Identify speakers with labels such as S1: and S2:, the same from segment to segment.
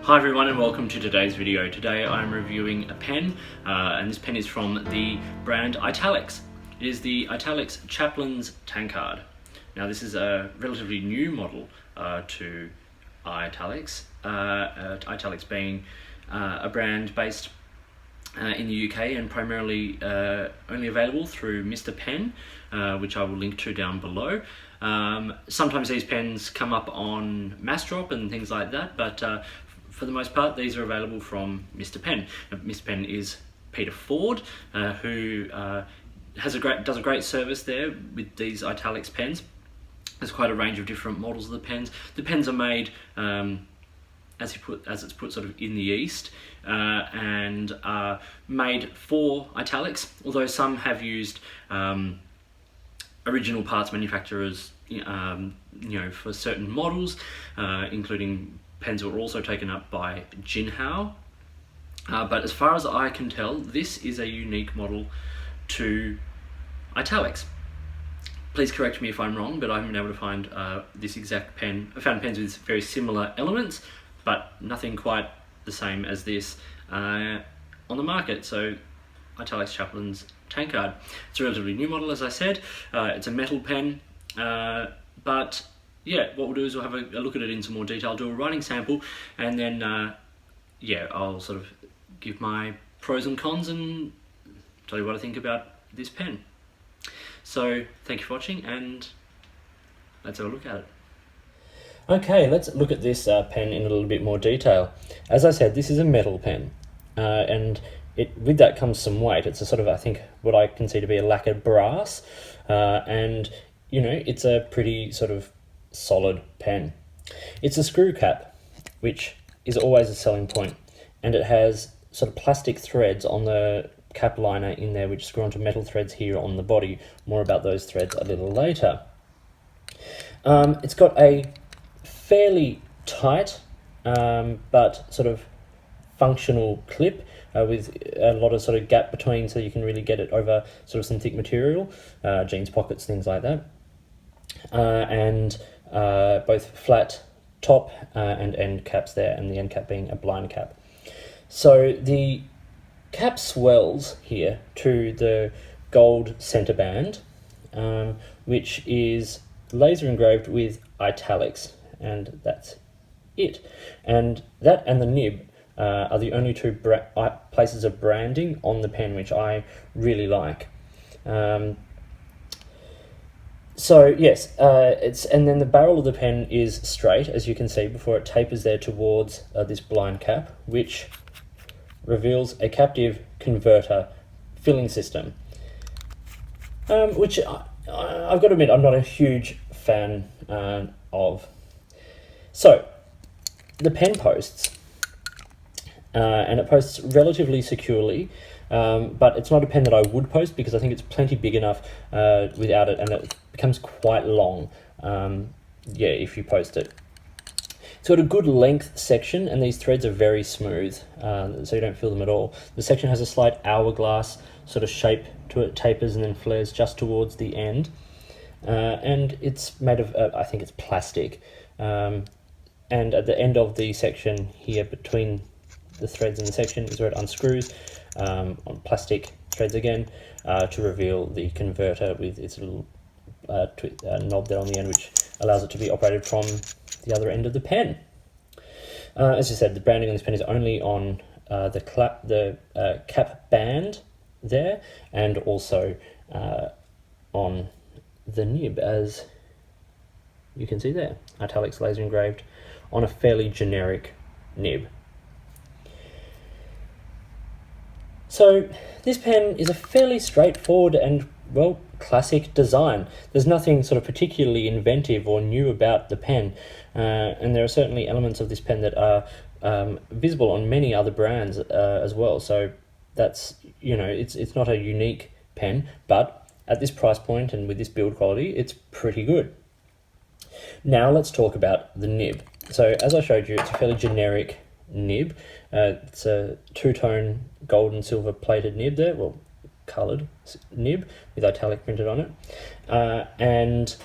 S1: Hi everyone and welcome to today's video. Today I'm reviewing a pen and this pen is from the brand Italix. It is the Italix Chaplain's Tankard. Now this is a relatively new model to Italix, Italix being a brand based in the UK and primarily only available through Mr.Pen, which I will link to down below. Sometimes these pens come up on mass drop and things like that, but for the most part these are available from Mr.Pen. Mr.Pen is Peter Ford, who does a great service there with these Italix pens. There's quite a range of different models of the pens. The pens are made as it's put sort of in the East, and are made for Italix, although some have used original parts manufacturers for certain models, including pens that were also taken up by Jinhao. But as far as I can tell, this is a unique model to Italix. Please correct me if I'm wrong, but I haven't been able to find this exact pen. I found pens with very similar elements, but nothing quite the same as this on the market. So Italix Chaplin's Tankard. It's a relatively new model, as I said. It's a metal pen, but yeah, what we'll do is we'll have a look at it in some more detail, do a writing sample, and then I'll sort of give my pros and cons and tell you what I think about this pen. So thank you for watching and let's have a look at it. Okay, let's look at this pen in a little bit more detail. As I said, this is a metal pen, and with that comes some weight. It's a sort of, I think, what I consider to be a lacquered brass, and it's a pretty sort of solid pen. It's a screw cap, which is always a selling point, and it has sort of plastic threads on the cap liner in there which screw onto metal threads here on the body. More about those threads a little later. It's got a fairly tight but sort of functional clip with a lot of sort of gap between, so you can really get it over sort of some thick material, jeans pockets, things like that, and both flat top and end caps there, and the end cap being a blind cap. So the cap swells here to the gold center band, which is laser engraved with Italix, and that's it. And that and the nib are the only two places of branding on the pen, which I really like. So yes, and then the barrel of the pen is straight, as you can see, before it tapers there towards this blind cap, which reveals a captive converter filling system, which I've got to admit I'm not a huge fan of. So the pen posts, and it posts relatively securely, but it's not a pen that I would post because I think it's plenty big enough without it, and it becomes quite long if you post it. It's got a good length section, and these threads are very smooth, so you don't feel them at all. The section has a slight hourglass sort of shape to it, tapers and then flares just towards the end, and it's made of, I think it's plastic, and at the end of the section here, between the threads in the section, is where it unscrews on plastic threads again, to reveal the converter with its little knob there on the end, which allows it to be operated from the other end of the pen. As I said, the branding on this pen is only on the cap band there, and also on the nib, as you can see there. Italix laser engraved on a fairly generic nib. So this pen is a fairly straightforward and, well, classic design. There's nothing sort of particularly inventive or new about the pen, and there are certainly elements of this pen that are visible on many other brands as well. So that's, it's not a unique pen, but at this price point and with this build quality, it's pretty good. Now let's talk about the nib. So as I showed you, it's a fairly generic nib. It's a two-tone gold and silver plated nib there, well, coloured nib with Italic printed on it, and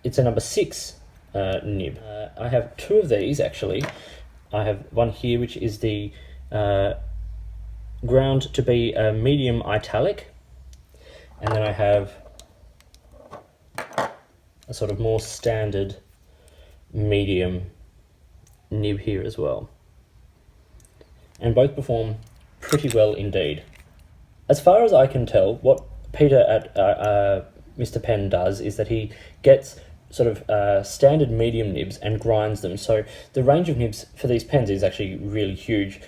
S1: it's a number 6 nib. I have two of these actually,
S2: I have one here which is the ground to be a medium italic, and then I have a sort of more standard medium nib here as well, and both perform pretty well indeed. As far as I can tell, what Peter at Mr. Pen does is that he gets sort of standard medium nibs and grinds them. So the range of nibs for these pens is actually really huge.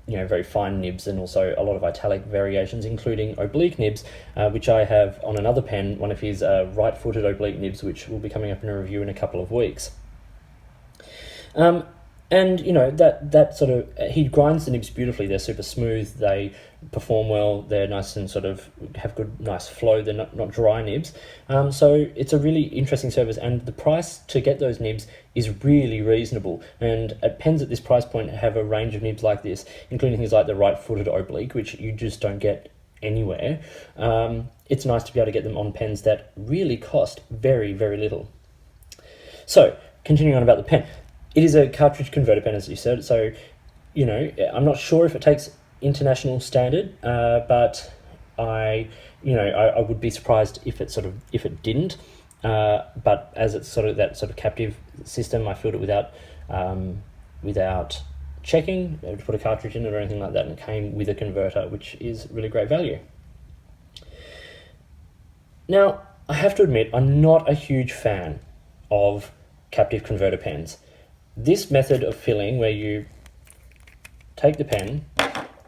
S2: You know, very fine nibs, and also a lot of italic variations, including oblique nibs, which I have on another pen, one of his right-footed oblique nibs, which will be coming up in a review in a couple of weeks. And you know, that sort of, he grinds the nibs beautifully. They're super smooth, they perform well, they're nice and sort of have good nice flow, they're not dry nibs. So it's a really interesting service, and the price to get those nibs is really reasonable. And pens at this price point have a range of nibs like this, including things like the right-footed oblique, which you just don't get anywhere. It's nice to be able to get them on pens that really cost very, very little. So, continuing on about the pen. It is a cartridge converter pen, as you said, so, you know, I'm not sure if it takes international standard, but I would be surprised if it didn't. But as it's sort of that sort of captive system, I filled it without checking to put a cartridge in it or anything like that, and it came with a converter, which is really great value. Now, I have to admit, I'm not a huge fan of captive converter pens. This method of filling, where you take the pen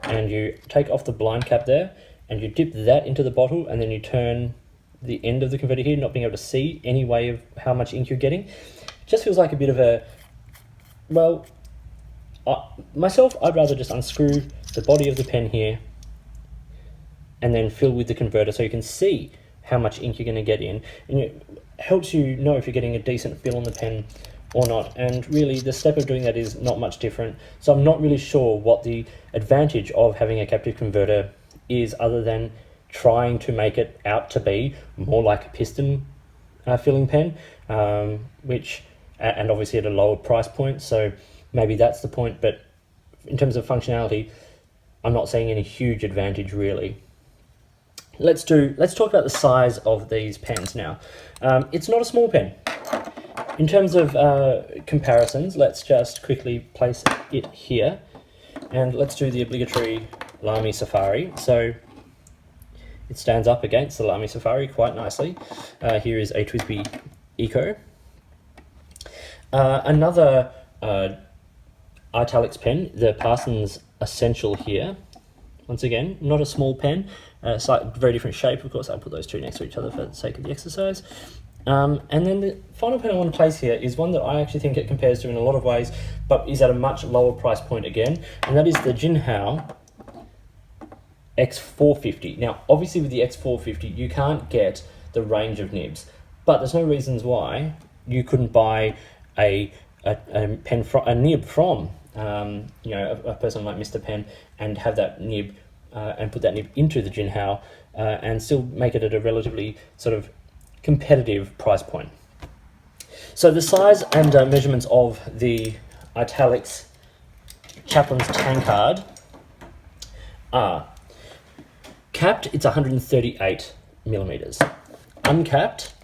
S2: and you take off the blind cap there and you dip that into the bottle, and then you turn the end of the converter here, not being able to see any way of how much ink you're getting, just feels like a bit of a, well, myself, I'd rather just unscrew the body of the pen here and then fill with the converter so you can see how much ink you're going to get in, and it helps you know if you're getting a decent fill on the pen or not. And really, the step of doing that is not much different. So I'm not really sure what the advantage of having a captive converter is, other than trying to make it out to be more like a piston filling pen, which, and obviously at a lower price point. So maybe that's the point. But in terms of functionality, I'm not seeing any huge advantage really. Let's talk about the size of these pens now. It's not a small pen. In terms of comparisons, let's just quickly place it here, and let's do the obligatory Lamy Safari. So it stands up against the Lamy Safari quite nicely. Here is a TWSBI Eco. Another Italix pen, the Parsons Essential here. Once again, not a small pen, very different shape. Of course, I'll put those two next to each other for the sake of the exercise. And then the final pen I want to place here is one that I actually think it compares to in a lot of ways, but is at a much lower price point again, and that is the Jinhao X450. Now, obviously with the X450, you can't get the range of nibs, but there's no reasons why you couldn't buy a nib from a person like Mr. Pen and have that nib and put that nib into the Jinhao and still make it at a relatively sort of competitive price point. So the size and measurements of the Italix Chaplin's Tankard are: capped, it's 138 millimeters. Uncapped,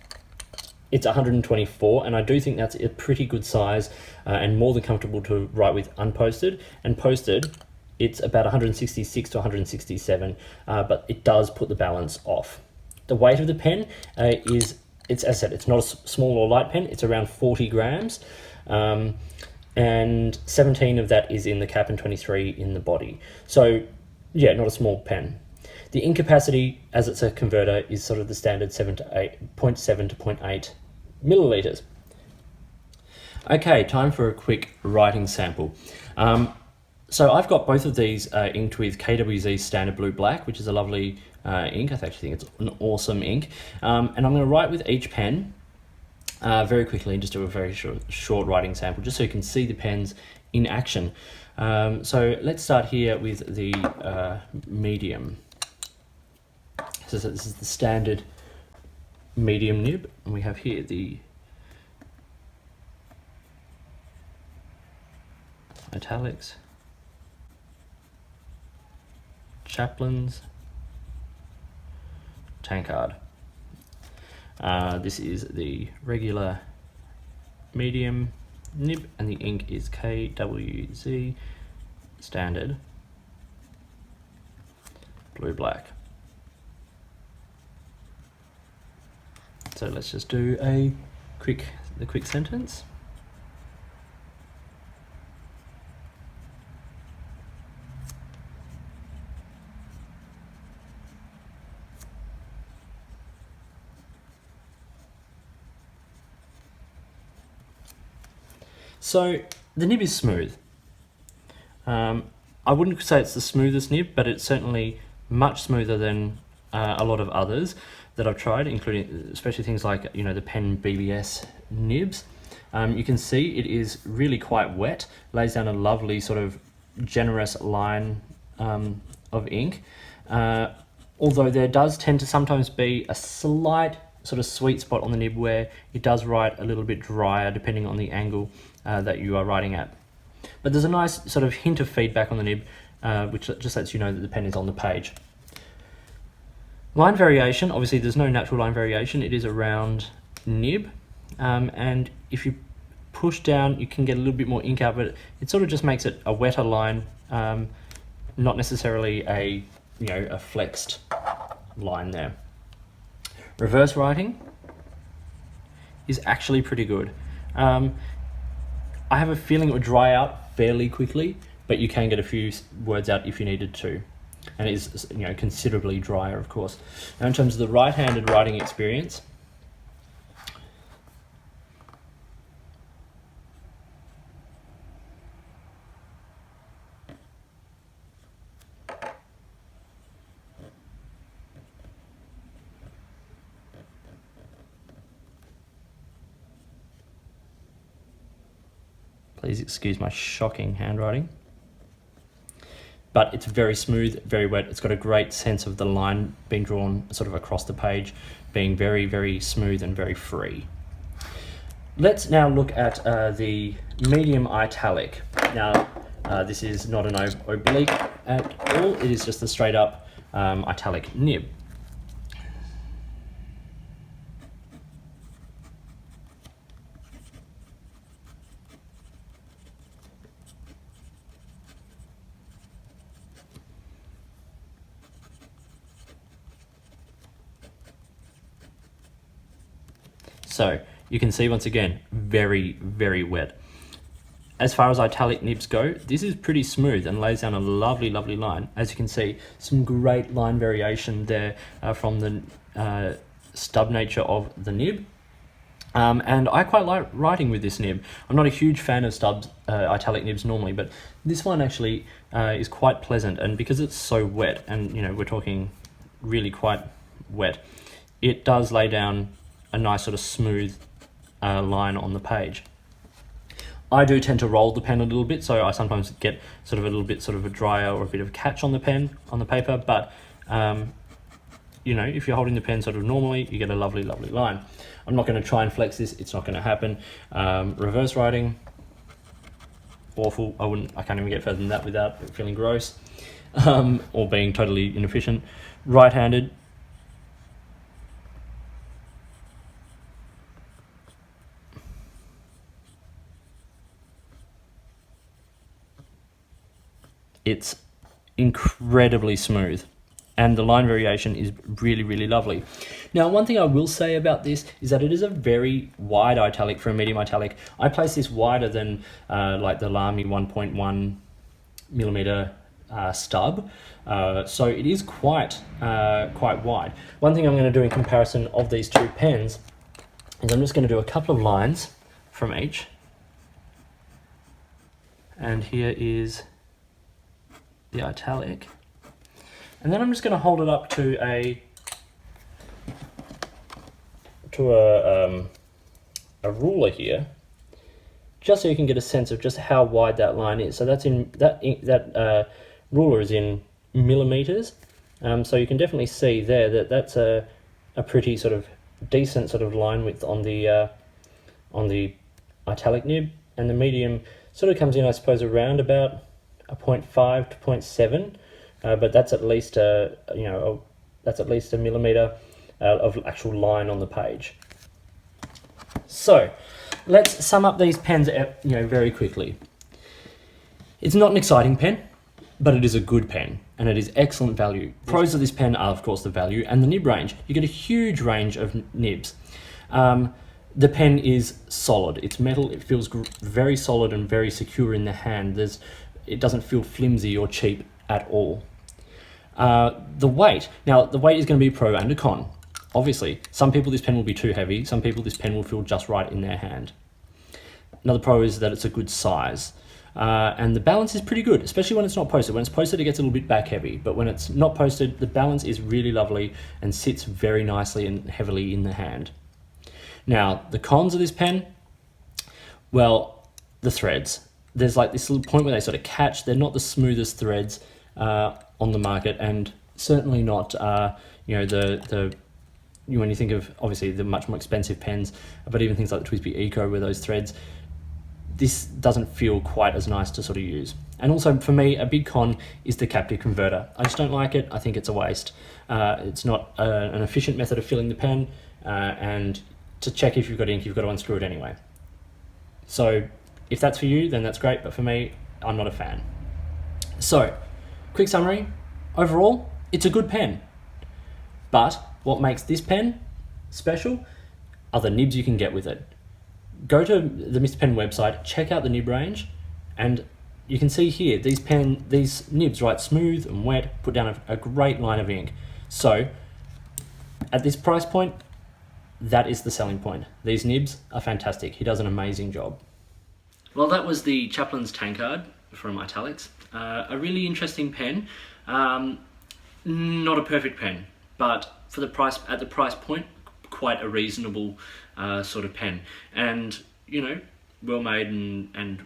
S2: it's 124, and I do think that's a pretty good size and more than comfortable to write with unposted. And posted, it's about 166 to 167, but it does put the balance off. The weight of the pen is, as I said, it's not a small or light pen, it's around 40 grams, and 17 of that is in the cap and 23 in the body. So, yeah, not a small pen. The ink capacity, as it's a converter, is sort of the standard 0.7 to 0.8 milliliters. Okay, time for a quick writing sample. So I've got both of these inked with KWZ Standard Blue Black, which is a lovely ink. I actually think it's an awesome ink. And I'm going to write with each pen very quickly and just do a very short writing sample, just so you can see the pens in action. So let's start here with the medium. So this is the standard medium nib, and we have here the Italix, Chaplains, Tankard. This is the regular medium nib, and the ink is KWZ standard blue black. So let's just do the quick sentence. So the nib is smooth. I wouldn't say it's the smoothest nib, but it's certainly much smoother than a lot of others that I've tried, including especially things like, you know, the Pen BBS nibs. You can see it is really quite wet, lays down a lovely sort of generous line of ink. Although there does tend to sometimes be a slight sort of sweet spot on the nib where it does write a little bit drier depending on the angle that you are writing at. But there's a nice sort of hint of feedback on the nib, which just lets you know that the pen is on the page. Line variation, obviously there's no natural line variation, it is a round nib, and if you push down you can get a little bit more ink out, but it sort of just makes it a wetter line, not necessarily a flexed line there. Reverse writing is actually pretty good. I have a feeling it would dry out fairly quickly, but you can get a few words out if you needed to. And it is, considerably drier, of course. Now, in terms of the right-handed writing experience, please excuse my shocking handwriting. But it's very smooth, very wet. It's got a great sense of the line being drawn sort of across the page, being very, very smooth and very free. Let's now look at the medium italic. Now, this is not an oblique at all. It is just a straight up italic nib. So you can see once again, very, very wet. As far as italic nibs go, this is pretty smooth and lays down a lovely, lovely line. As you can see, some great line variation there from the stub nature of the nib. And I quite like writing with this nib. I'm not a huge fan of stubs, italic nibs normally, but this one actually is quite pleasant. And because it's so wet, and we're talking really quite wet, it does lay down a nice sort of smooth line on the page. I do tend to roll the pen a little bit, so I sometimes get sort of a little bit sort of a drier or a bit of a catch on the pen, on the paper, but if you're holding the pen sort of normally, you get a lovely, lovely line. I'm not going to try and flex this, it's not going to happen. Reverse writing, awful. I can't even get further than that without feeling gross or being totally inefficient. Right-handed, it's incredibly smooth and the line variation is really, really lovely. Now, one thing I will say about this is that it is a very wide italic for a medium italic. I place this wider than like the Lamy 1.1 millimeter stub, so it is quite wide. One thing I'm going to do in comparison of these two pens is I'm just going to do a couple of lines from each, and here is the italic, and then I'm just going to hold it up to a ruler here, just so you can get a sense of just how wide that line is. So that's that ruler is in millimeters, so you can definitely see there that that's a pretty sort of decent sort of line width on the italic nib, and the medium Sort of comes in, I suppose, around about a 0.5 to 0.7, but that's at least that's at least a millimeter of actual line on the page. So let's sum up these pens, very quickly. It's not an exciting pen, but it is a good pen, and it is excellent value. Pros of this pen are, of course, the value and the nib range. You get a huge range of nibs. The pen is solid. It's metal. It feels very solid and very secure in the hand. It doesn't feel flimsy or cheap at all. The weight. Now, the weight is going to be a pro and a con. Obviously, some people this pen will be too heavy. Some people this pen will feel just right in their hand. Another pro is that it's a good size. And the balance is pretty good, especially when it's not posted. When it's posted, it gets a little bit back heavy, but when it's not posted, the balance is really lovely and sits very nicely and heavily in the hand. Now, the cons of this pen, well, the threads. There's like this little point where they sort of catch. They're not the smoothest threads on the market, and certainly not, when you think of, obviously, the much more expensive pens, but even things like the TWSBI Eco with those threads, this doesn't feel quite as nice to sort of use. And also, for me, a big con is the captive converter. I just don't like it. I think it's a waste. It's not an efficient method of filling the pen, and to check if you've got ink, you've got to unscrew it anyway. So if that's for you, then that's great, but for me, I'm not a fan. So, quick summary. Overall, it's a good pen. But what makes this pen special are the nibs you can get with it. Go to the Mr.Pen website, check out the nib range, and you can see here, these nibs write smooth and wet, put down a great line of ink. So, at this price point, that is the selling point. These nibs are fantastic. He does an amazing job.
S1: Well, that was the Chaplin's Tankard from Italix. A really interesting pen. Not a perfect pen, but for the price, at the price point, quite a reasonable sort of pen, and well made, and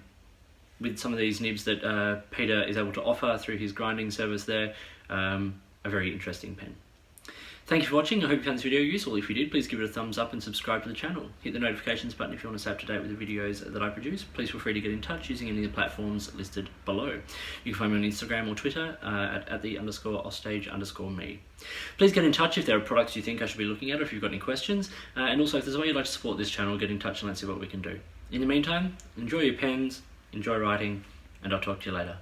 S1: with some of these nibs that Peter is able to offer through his grinding service there, a very interesting pen. Thank you for watching. I hope you found this video useful. If you did, please give it a thumbs up and subscribe to the channel. Hit the notifications button if you want to stay up to date with the videos that I produce. Please feel free to get in touch using any of the platforms listed below. You can find me on Instagram or Twitter at @the_offstage_me. Please get in touch if there are products you think I should be looking at, or if you've got any questions. And also, if there's a way you'd like to support this channel, get in touch and let's see what we can do. In the meantime, enjoy your pens, enjoy writing, and I'll talk to you later.